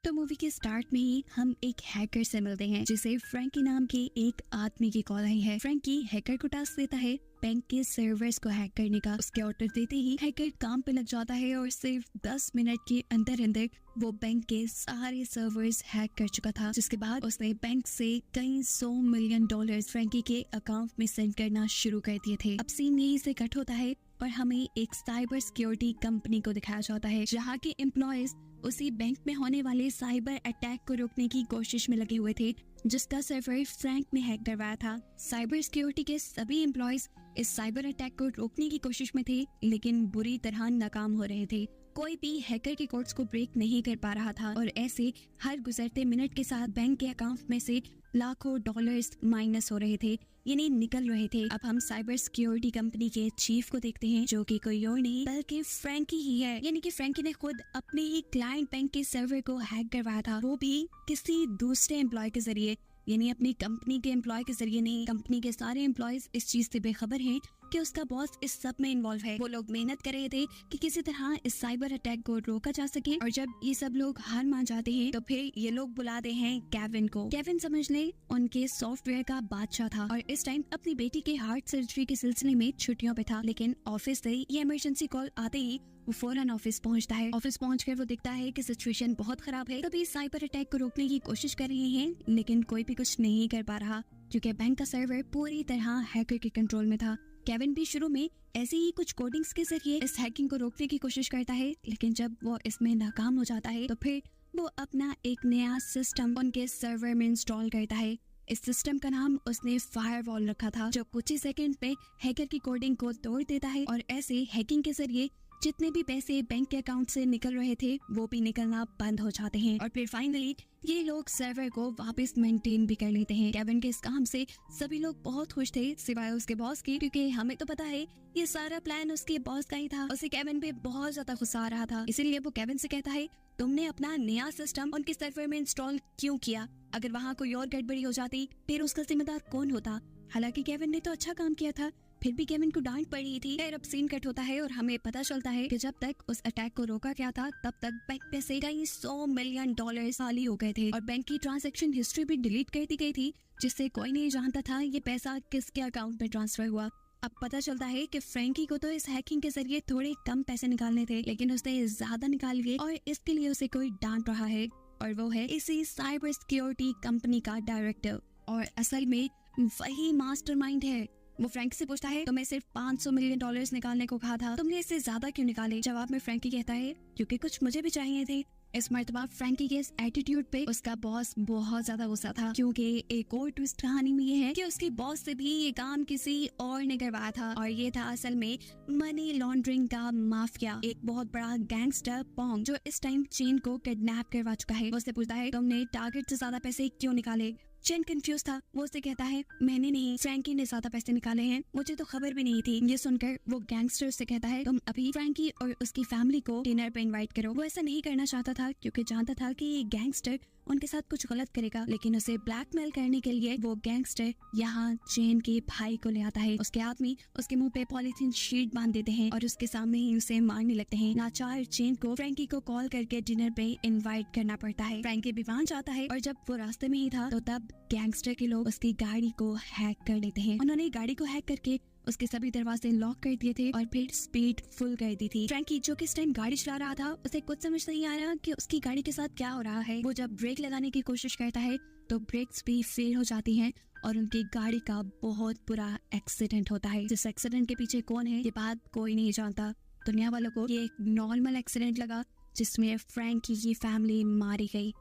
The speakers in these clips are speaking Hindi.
तो मूवी के स्टार्ट में ही हम एक हैकर से मिलते हैं जिसे फ्रैंकी नाम के एक आदमी की कॉल आई है। फ्रैंकी हैकर को टास्क देता है बैंक के सर्वर्स को हैक करने का। उसके ऑर्डर देते ही हैकर काम पे लग जाता है और सिर्फ 10 मिनट के अंदर अंदर वो बैंक के सारे सर्वर्स हैक कर चुका था, जिसके बाद उसने बैंक से कई $100 मिलियन फ्रैंकी के अकाउंट में सेंड करना शुरू कर दिए थे। अब सीन यहीं से कट होता है और हमें एक साइबर सिक्योरिटी कंपनी को दिखाया जाता है जहाँ के एम्प्लॉयज उसी बैंक में होने वाले साइबर अटैक को रोकने की कोशिश में लगे हुए थे जिसका सर्वर फ्रैंक ने हैक करवाया था। साइबर सिक्योरिटी के सभी एम्प्लॉयज इस साइबर अटैक को रोकने की कोशिश में थे लेकिन बुरी तरह नाकाम हो रहे थे। कोई भी हैकर के कोड्स को ब्रेक नहीं कर पा रहा था और ऐसे हर गुजरते मिनट के साथ बैंक के अकाउंट में से लाखों डॉलर्स माइनस हो रहे थे, यानी निकल रहे थे। अब हम साइबर सिक्योरिटी कंपनी के चीफ को देखते हैं जो कि कोई और नहीं बल्कि फ्रैंकी ही है। यानी कि फ्रैंकी ने खुद अपने ही क्लाइंट बैंक के सर्वर को हैक करवाया था, वो भी किसी दूसरे एम्प्लॉय के जरिए, यानी अपनी कंपनी के एम्प्लॉय के जरिए नहीं। कंपनी के सारे एम्प्लॉयज इस चीज से बेखबर हैं कि उसका बॉस इस सब में इन्वॉल्व है। वो लोग मेहनत कर रहे थे कि किसी तरह इस साइबर अटैक को रोका जा सके और जब ये सब लोग हार मान जाते हैं तो फिर ये लोग बुलाते हैं केविन को। केविन समझ ले उनके सॉफ्टवेयर का बादशाह था और इस टाइम अपनी बेटी के हार्ट सर्जरी के सिलसिले में छुट्टियों पे था, लेकिन ऑफिस से ये इमरजेंसी कॉल आते ही वो फौरन ऑफिस पहुंचता है। ऑफिस पहुंचकर वो दिखता है कि सिचुएशन बहुत खराब है। तभी साइबर अटैक को रोकने की कोशिश कर रहे हैं लेकिन कोई भी कुछ नहीं कर पा रहा क्योंकि बैंक का सर्वर पूरी तरह हैकर के कंट्रोल में था। केविन भी शुरू में ऐसे ही कुछ कोडिंग्स के जरिए इस हैकिंग को रोकने की कोशिश करता है लेकिन जब वो इसमें नाकाम हो जाता है तो फिर वो अपना एक नया सिस्टम उनके सर्वर में इंस्टॉल करता है। इस सिस्टम का नाम उसने फायरवॉल रखा था जो कुछ ही सेकंड में हैकर की कोडिंग को तोड़ देता है और ऐसे हैकिंग के जरिए जितने भी पैसे बैंक के अकाउंट से निकल रहे थे वो भी निकलना बंद हो जाते हैं और फिर फाइनली ये लोग सर्वर को वापस मेंटेन भी कर लेते हैं। केविन के इस काम से सभी लोग बहुत खुश थे सिवाय उसके बॉस की, क्योंकि हमें तो पता है ये सारा प्लान उसके बॉस का ही था। उसे केविन पे बहुत ज्यादा गुस्सा आ रहा था, इसीलिए वो केविन से कहता है तुमने अपना नया सिस्टम उनके सर्वर में इंस्टॉल क्यों किया? अगर वहाँ कोई और गड़बड़ी हो जाती फिर उसका जिम्मेदार कौन होता? हालांकि केविन ने तो अच्छा काम किया था, फिर भी केविन को डांट पड़ी थी। फिर अब सीन कट होता है और हमें पता चलता है कि जब तक उस अटैक को रोका गया था तब तक बैंक में से कई $100 मिलियन खाली हो गए थे और बैंक की ट्रांजैक्शन हिस्ट्री भी डिलीट कर दी गई थी जिससे कोई नहीं जानता था ये पैसा किसके अकाउंट में ट्रांसफर हुआ। अब पता चलता है कि फ्रैंकी को तो इस हैकिंग के जरिए थोड़े कम पैसे निकालने थे लेकिन उसने ज्यादा निकाल लिए और इसके लिए उसे कोई डांट रहा है और वो है इसी साइबर सिक्योरिटी कंपनी का डायरेक्टर और असल में वही मास्टरमाइंड है। वो फ्रैंकी से पूछता है तुम्हें सिर्फ $500 मिलियन निकालने को कहा था, तुमने इससे ज्यादा क्यों निकाले? जवाब में फ्रैंकी कहता है क्योंकि कुछ मुझे भी चाहिए थे। इस मर्तबा फ्रैंकी के इस एटीट्यूड पे उसका बॉस बहुत ज्यादा गुस्सा था क्योंकि एक और ट्विस्ट कहानी में ये है कि उसके बॉस से भी ये काम किसी और ने करवाया था और ये था असल में मनी लॉन्ड्रिंग का माफिया, एक बहुत बड़ा गैंगस्टर पोंग जो इस टाइम चेन को किडनैप करवा चुका है। वो उससे पूछता है तुमने टारगेट से ज्यादा पैसे क्यों निकाले? चेन कंफ्यूज था, वो उससे कहता है मैंने नहीं, फ्रैंकी ने ज्यादा पैसे निकाले हैं, मुझे तो खबर भी नहीं थी। ये सुनकर वो गैंगस्टर से कहता है तुम अभी फ्रैंकी और उसकी फैमिली को डिनर पे इनवाइट करो। वो ऐसा नहीं करना चाहता था क्योंकि जानता था कि ये गैंगस्टर उनके साथ कुछ गलत करेगा, लेकिन उसे ब्लैकमेल करने के लिए वो गैंगस्टर यहाँ चेन के भाई को ले आता है। उसके आदमी उसके मुंह पे पॉलीथीन शीट बांध देते हैं और उसके सामने ही उसे मारने लगते हैं। लाचार चेन को फ्रैंकी को कॉल करके डिनर पे इनवाइट करना पड़ता है। फ्रैंकी भी वहाँ जाता है और जब वो रास्ते में ही था तो तब गैंगस्टर के लोग उसकी गाड़ी को हैक कर लेते हैं। उन्होंने गाड़ी को हैक करके उसके सभी दरवाजे लॉक कर दिए थे और फिर स्पीड फुल कर दी थी। फ्रैंकी जो कि इस टाइम गाड़ी चला रहा था उसे कुछ समझ नहीं आ रहा कि उसकी गाड़ी के साथ क्या हो रहा है। वो जब ब्रेक लगाने की कोशिश करता है तो ब्रेक्स भी फेल हो जाती हैं और उनकी गाड़ी का बहुत बुरा एक्सीडेंट होता है। जिस एक्सीडेंट के पीछे कौन है ये बात कोई नहीं जानता। दुनिया वालों को ये एक नॉर्मल एक्सीडेंट लगा जिसमें फ्रैंकी की फैमिली मारी गई।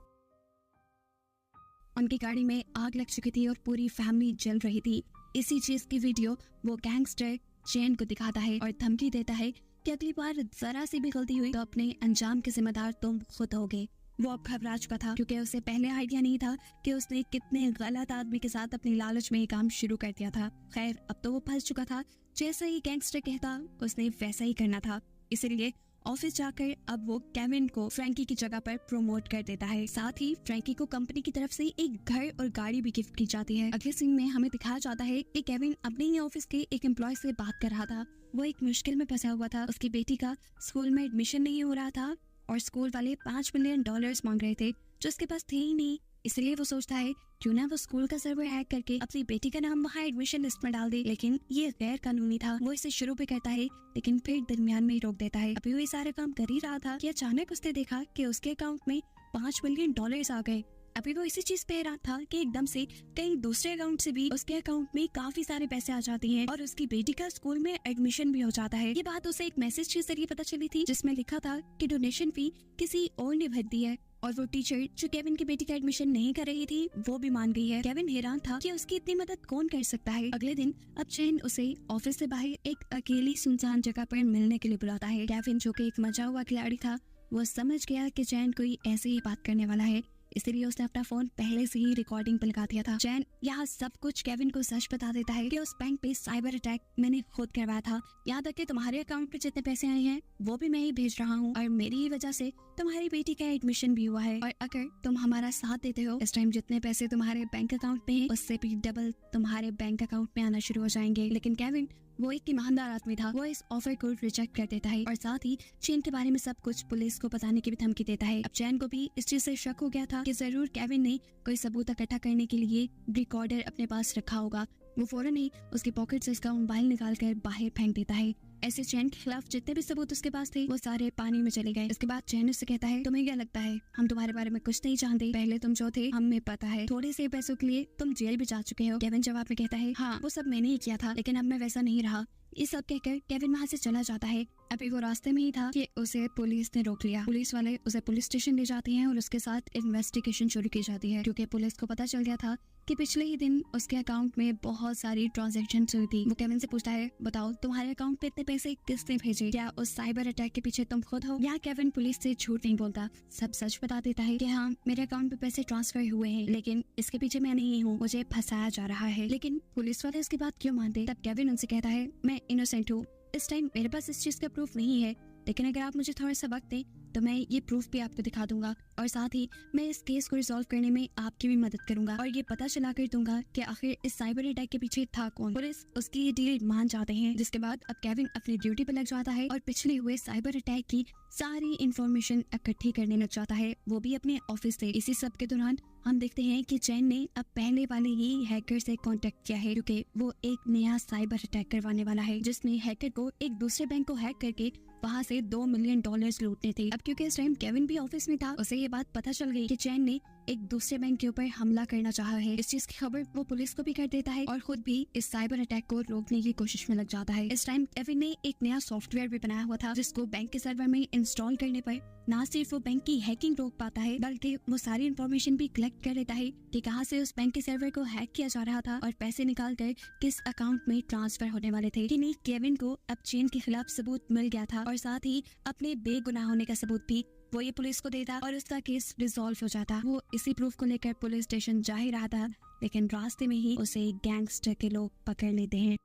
उनकी गाड़ी में आग लग चुकी थी और पूरी फैमिली जल रही थी। इसी चीज की वीडियो वो गैंगस्टर चेन को दिखाता है और धमकी देता है कि अगली बार जरा सी भी गलती हुई तो अपने अंजाम के जिम्मेदार तुम खुद होगे। वो अब घबरा चुका था क्योंकि उसे पहले आइडिया नहीं था कि उसने कितने गलत आदमी के साथ अपनी लालच में ये काम शुरू कर दिया था। खैर अब तो वो फंस चुका था, जैसा ही गैंगस्टर कहता उसने वैसा ही करना था। इसीलिए ऑफिस जाकर अब वो केविन को फ्रैंकी की जगह पर प्रमोट कर देता है। साथ ही फ्रैंकी को कंपनी की तरफ से एक घर और गाड़ी भी गिफ्ट की जाती है। अगले सीन में हमें दिखाया जाता है कि केविन अपने ही ऑफिस के एक एम्प्लॉय से बात कर रहा था। वो एक मुश्किल में फंसा हुआ था, उसकी बेटी का स्कूल में एडमिशन नहीं हो रहा था और स्कूल वाले $5 मिलियन मांग रहे थे जो उसके पास थे ही नहीं। इसलिए वो सोचता है क्यों ना वो स्कूल का सर्वर हैक करके अपनी बेटी का नाम वहाँ एडमिशन लिस्ट में डाल दे। लेकिन ये गैर कानूनी था। वो इसे शुरू भी करता है लेकिन फिर दरमियान में ही रोक देता है। अभी वो ये सारे काम कर ही रहा था कि अचानक उसने देखा कि उसके अकाउंट में $5 मिलियन आ गए। अभी वो इसी चीज पे हैरान था कि एकदम से कई दूसरे अकाउंट से भी उसके अकाउंट में काफी सारे पैसे आ जाते हैं और उसकी बेटी का स्कूल में एडमिशन भी हो जाता है। ये बात उसे एक मैसेज के जरिए पता चली थी जिसमें लिखा था कि डोनेशन फी किसी और ने भर दी है और वो टीचर जो केविन की बेटी का एडमिशन नहीं कर रही थी वो भी मान गई है। केविन हैरान था कि उसकी इतनी मदद कौन कर सकता है। अगले दिन अब चैन उसे ऑफिस से बाहर एक अकेली सुनसान जगह पर मिलने के लिए बुलाता है। केविन जो कि एक मजा हुआ खिलाड़ी था वो समझ गया कि चैन कोई ऐसे ही बात करने वाला है, इसलिए उसने अपना फोन पहले से ही रिकॉर्डिंग पे लगा दिया था। चैन यहाँ सब कुछ केविन को सच बता देता है कि उस बैंक पे साइबर अटैक मैंने खुद करवाया था। यहाँ तक कि तुम्हारे अकाउंट पे जितने पैसे आए हैं वो भी मैं ही भेज रहा हूँ और मेरी ही वजह से तुम्हारी बेटी का एडमिशन भी हुआ है। और अगर तुम हमारा साथ देते हो इस टाइम जितने पैसे तुम्हारे बैंक अकाउंट में है उससे भी डबल तुम्हारे बैंक अकाउंट में आना शुरू हो जाएंगे। लेकिन केविन वो एक ईमानदार आदमी था। वो इस ऑफर को रिजेक्ट कर देता है और साथ ही चैन के बारे में सब कुछ पुलिस को बताने की भी धमकी देता है। अब चैन को भी इस चीज से शक हो गया था कि जरूर केविन ने कोई सबूत इकट्ठा करने के लिए रिकॉर्डर अपने पास रखा होगा। वो फौरन ही उसकी पॉकेट से उसका मोबाइल निकाल कर बाहर फेंक देता है। ऐसे चैन के खिलाफ जितने भी सबूत उसके पास थे वो सारे पानी में चले गए। इसके बाद चैन उससे कहता है तुम्हें क्या लगता है हम तुम्हारे बारे में कुछ नहीं जानते, पहले तुम जो थे हमें पता है, थोड़े से पैसों के लिए तुम जेल भी जा चुके हो। केविन जवाब में कहता है हाँ वो सब मैंने ही किया था लेकिन अब मैं वैसा नहीं रहा। ये सब कहकर केविन वहाँ से चला जाता है। अभी वो रास्ते में ही था कि उसे पुलिस ने रोक लिया। पुलिस वाले उसे पुलिस स्टेशन ले जाते हैं और उसके साथ इन्वेस्टिगेशन शुरू की जाती है क्योंकि पुलिस को पता चल गया था कि पिछले ही दिन उसके अकाउंट में बहुत सारी ट्रांजैक्शन हुई थी। वो केविन से पूछता है बताओ तुम्हारे अकाउंट पे इतने पैसे किसने भेजे, क्या उस साइबर अटैक के पीछे तुम खुद हो? यहाँ केविन पुलिस से झूठ नहीं बोलता, सब सच बता देता है कि हाँ मेरे अकाउंट पे पैसे ट्रांसफर हुए हैं लेकिन इसके पीछे मैं नहीं हूँ, मुझे फंसाया जा रहा है। लेकिन पुलिस वाले उसकी बात क्यों मानते? तब केविन उनसे कहता है मैं इनोसेंट हूँ, इस टाइम मेरे पास इस चीज का प्रूफ नहीं है लेकिन अगर आप मुझे थोड़ा सा वक्त दें तो मैं ये प्रूफ भी आपको दिखा दूंगा और साथ ही मैं इस केस को रिजॉल्व करने में आपकी भी मदद करूंगा और ये पता चला कर दूंगा कि आखिर इस साइबर अटैक के पीछे था कौन। पुलिस उसकी ये डील मान जाते हैं जिसके बाद अब केविन अपनी ड्यूटी पर लग जाता है और पिछले हुए साइबर अटैक की सारी इंफॉर्मेशन इकट्ठी करने लग जाता है, वो भी अपने ऑफिस से। इसी सब के दौरान हम देखते हैं कि चैन ने अब पहले वाले ही हैकर से कांटेक्ट किया है क्योंकि वो एक नया साइबर अटैक करवाने वाला है जिसमें हैकर को एक दूसरे बैंक को हैक करके वहाँ से $2 मिलियन लूटने थे। अब क्योंकि इस टाइम केविन भी ऑफिस में था उसे ये बात पता चल गई कि चैन ने एक दूसरे बैंक के ऊपर हमला करना चाहा है। इस चीज की खबर वो पुलिस को भी कर देता है और खुद भी इस साइबर अटैक को रोकने की कोशिश में लग जाता है। इस टाइम केविन ने एक नया सॉफ्टवेयर भी बनाया हुआ था जिसको बैंक के सर्वर में इंस्टॉल करने पर न सिर्फ वो बैंक की हैकिंग रोक पाता है बल्कि वो सारी इन्फॉर्मेशन भी कलेक्ट कर लेता है कि कहाँ से उस बैंक के सर्वर को हैक किया जा रहा था और पैसे निकाल कर किस अकाउंट में ट्रांसफर होने वाले थे। कि केविन को अब चैन के खिलाफ सबूत मिल गया था और साथ ही अपने बेगुनाह होने का सबूत भी वो ये पुलिस को देता और उसका केस रिजॉल्व हो जाता। वो इसी प्रूफ को लेकर पुलिस स्टेशन जा ही रहा था लेकिन रास्ते में ही उसे गैंगस्टर के लोग पकड़ लेते हैं।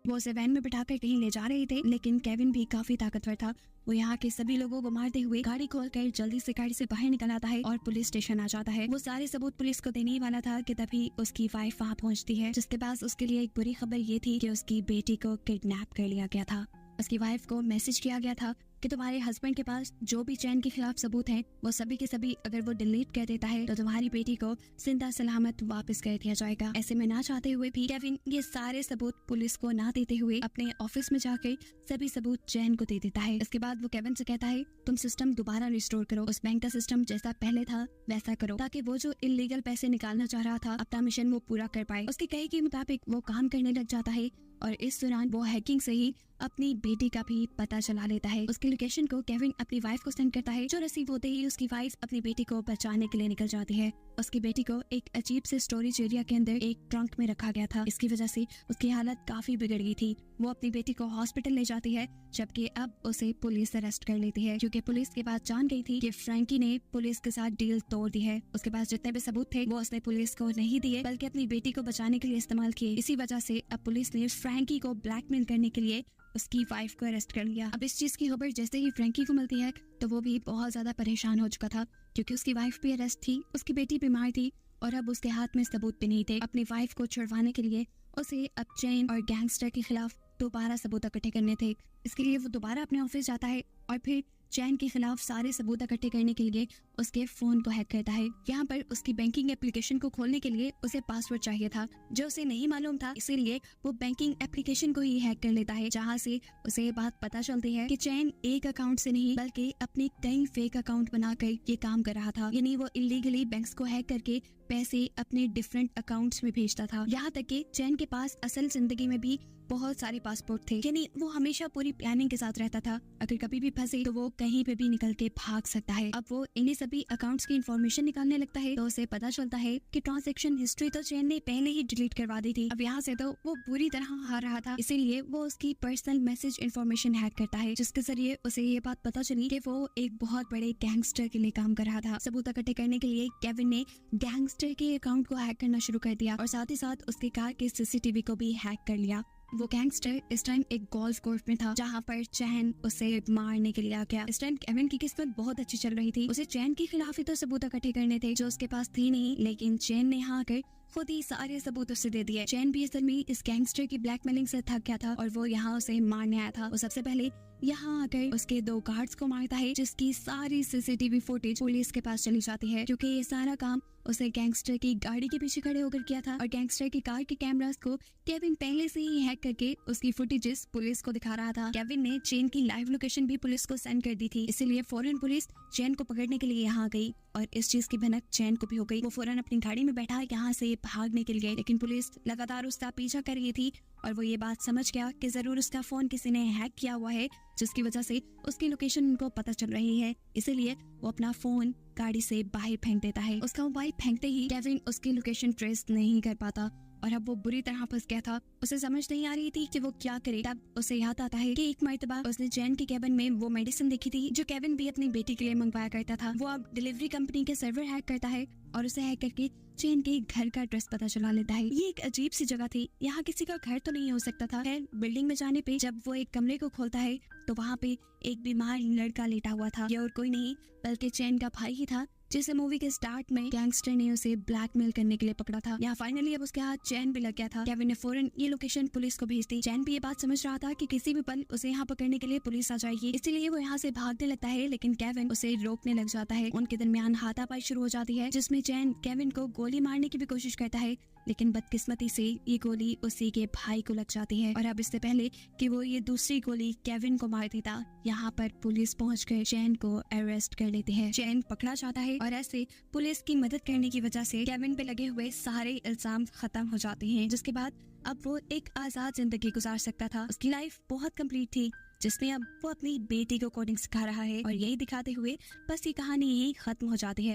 वो उसे वैन में बिठाकर कहीं ले जा रहे थे लेकिन केविन भी काफी ताकतवर था। वो यहाँ के सभी लोगों को मारते हुए गाड़ी खोलकर जल्दी से गाड़ी से बाहर निकल आता है और पुलिस स्टेशन आ जाता है। वो सारे सबूत पुलिस को देने ही वाला था कि तभी उसकी वाइफ वहाँ पहुँचती है जिसके पास उसके लिए एक बुरी खबर ये थी कि उसकी बेटी को किडनैप कर लिया गया था। उसकी वाइफ को मैसेज किया गया था कि तुम्हारे हस्बैंड के पास जो भी चैन के खिलाफ सबूत हैं वो सभी के सभी अगर वो डिलीट कर देता है तो तुम्हारी बेटी को जिंदा सलामत वापस कर दिया जाएगा। ऐसे में ना चाहते हुए भी केविन ये सारे सबूत पुलिस को ना देते हुए अपने ऑफिस में जाकर सभी सबूत चैन को दे देता है। इसके बाद वो केविन से कहता है तुम सिस्टम दोबारा रिस्टोर करो, उस बैंक का सिस्टम जैसा पहले था वैसा करो ताकि वो जो इलीगल पैसे निकालना चाह रहा था अपना मिशन वो पूरा कर पाए। उसके कहे के मुताबिक वो काम करने लग जाता है और इस दौरान वो हैकिंग से ही अपनी बेटी का भी पता चला लेता है। उसकी लोकेशन को केविन अपनी वाइफ को सेंड करता है जो रिसीव होते ही उसकी वाइफ अपनी बेटी को बचाने के लिए निकल जाती है। उसकी बेटी को एक अजीब से स्टोरेज एरिया के अंदर एक ट्रंक में रखा गया था। इसकी वजह से उसकी हालत काफी बिगड़ गई थी। वो अपनी बेटी को हॉस्पिटल ले जाती है जबकि अब उसे पुलिस अरेस्ट कर लेती है क्योंकि पुलिस के पास जान गई थी कि फ्रैंकी ने पुलिस के साथ डील तोड़ दी है। उसके पास जितने भी सबूत थे वो उसने पुलिस को नहीं दिए बल्कि अपनी बेटी को बचाने के लिए इस्तेमाल किए। इसी वजह से अब पुलिस ने फ्रैंकी को ब्लैकमेल करने के लिए उसकी वाइफ को अरेस्ट कर लिया। अब इस चीज की खबर जैसे ही फ्रैंकी को मिलती है तो वो भी बहुत ज्यादा परेशान हो चुका था क्योंकि उसकी वाइफ भी अरेस्ट थी, उसकी बेटी बीमार थी और अब उसके हाथ में सबूत भी नहीं थे। अपनी वाइफ को छुड़वाने के लिए उसे अब चैन और गैंगस्टर के खिलाफ दोबारा सबूत इकट्ठे करने थे। इसके लिए वो दोबारा अपने ऑफिस जाता है और फिर चैन के खिलाफ सारे सबूत इकट्ठे करने के लिए उसके फोन को हैक करता है। यहाँ पर उसकी बैंकिंग एप्लीकेशन को खोलने के लिए उसे पासवर्ड चाहिए था जो उसे नहीं मालूम था, इसीलिए वो बैंकिंग एप्लीकेशन को ही हैक कर लेता है, जहाँ से उसे ये बात पता चलती है कि चैन एक अकाउंट से नहीं बल्कि अपने कई फेक अकाउंट बनाकर ये काम कर रहा था। यानी वो इलीगली बैंक्स को हैक करके पैसे अपने डिफरेंट अकाउंट्स में भेजता था। यहाँ तक कि चैन के पास असल जिंदगी में भी बहुत सारे पासपोर्ट थे, यानी वो हमेशा पूरी प्लानिंग के साथ रहता था। अगर कभी भी फंसे तो वो कहीं पे भी निकल के भाग सकता है। अब वो इन्हीं सभी अकाउंट्स की इंफॉर्मेशन निकालने लगता है तो उसे पता चलता है कि ट्रांजैक्शन हिस्ट्री तो चैन ने पहले ही डिलीट करवा दी थी। अब यहाँ से तो वो बुरी तरह हार रहा था, इसीलिए वो उसकी पर्सनल मैसेज इंफॉर्मेशन हैक करता है, जिसके जरिए उसे ये बात पता चली कि वो एक बहुत बड़े गैंगस्टर के लिए काम कर रहा था। सबूत इकट्ठे करने के लिए केविन ने गैंगस्टर के अकाउंट को हैक करना शुरू कर दिया और साथ ही साथ उसके कार के सीसीटीवी को भी हैक कर लिया। वो गैंगस्टर इस टाइम एक गोल्फ कोर्स में था जहाँ पर चैन उसे मारने के लिए आ गया। इस टाइम केविन की किस्मत बहुत अच्छी चल रही थी, उसे चैन के खिलाफ ही तो सबूत इकट्ठे करने थे जो उसके पास थी नहीं, लेकिन चैन ने यहाँ आकर खुद ही सारे सबूत उसे दे दिए। चैन भी असल में इस गैंगस्टर की ब्लैकमेलिंग से थक गया था और वो यहाँ उसे मारने आया था। वो सबसे पहले यहाँ आकर उसके 2 गार्ड्स को मारता है, जिसकी सारी सीसीटीवी फुटेज पुलिस के पास चली जाती है, क्योंकि ये सारा काम उसे गैंगस्टर की गाड़ी के पीछे खड़े होकर किया था और गैंगस्टर की कार के कैमरास को केविन पहले से ही हैक करके उसकी फुटेजेस पुलिस को दिखा रहा था। केविन ने चैन की लाइव लोकेशन भी पुलिस को सेंड कर दी थी, इसीलिए फौरन पुलिस चैन को पकड़ने के लिए यहाँ गई और इस चीज की भनक चैन को भी हो गई। वो फौरन अपनी गाड़ी में बैठा यहाँ से भागने के लिए, लेकिन पुलिस लगातार उसका पीछा कर रही थी और वो ये बात समझ गया कि जरूर उसका फोन किसी ने हैक किया हुआ है, जिसकी वजह से उसकी लोकेशन उनको पता चल रही है। इसीलिए वो अपना फोन गाड़ी से बाहर फेंक देता है। उसका मोबाइल फेंकते ही केविन उसकी लोकेशन ट्रेस नहीं कर पाता और अब वो बुरी तरह फंस गया था। उसे समझ नहीं आ रही थी कि वो क्या करे। तब उसे याद आता है कि एक मर्तबा उसने चैन के केबिन में वो मेडिसिन देखी थी जो केविन भी अपनी बेटी के लिए मंगवाया करता था। वो अब डिलीवरी कंपनी के सर्वर हैक करता है और उसे हैक करके चैन के घर का एड्रेस पता चला लेता है। ये एक अजीब सी जगह थी, यहाँ किसी का घर तो नहीं हो सकता था। खैर बिल्डिंग में जाने पे जब वो एक कमरे को खोलता है तो वहाँ पे एक बीमार लड़का लेटा हुआ था। ये और कोई नहीं बल्कि चैन का भाई ही था, जिसे मूवी के स्टार्ट में गैंगस्टर ने उसे ब्लैकमेल करने के लिए पकड़ा था। यहाँ फाइनली अब उसके हाथ चैन भी लग गया था। केविन ने फौरन ये लोकेशन पुलिस को भेज दी। चैन भी ये बात समझ रहा था कि किसी भी पल उसे यहाँ पकड़ने के लिए पुलिस आ जाएगी, इसलिए वो यहाँ से भागने लगता है, लेकिन केविन उसे रोकने लग जाता है। उनके दरमियान हाथापाई शुरू हो जाती है, जिसमें चैन केविन को गोली मारने की भी कोशिश करता है, लेकिन बदकिस्मती से ये गोली उसी के भाई को लग जाती है। और अब इससे पहले कि वो ये दूसरी गोली केविन को मार देता, यहाँ पर पुलिस पहुंचकर चैन को अरेस्ट कर लेती है। चैन पकड़ा जाता है और ऐसे पुलिस की मदद करने की वजह से केविन पे लगे हुए सारे इल्जाम खत्म हो जाते हैं, जिसके बाद अब वो एक आजाद जिंदगी गुजार सकता था। उसकी लाइफ बहुत कंप्लीट थी, जिसमें अब वो अपनी बेटी को कोडिंग सिखा रहा है और यही दिखाते हुए बस ये कहानी यही खत्म हो जाती है।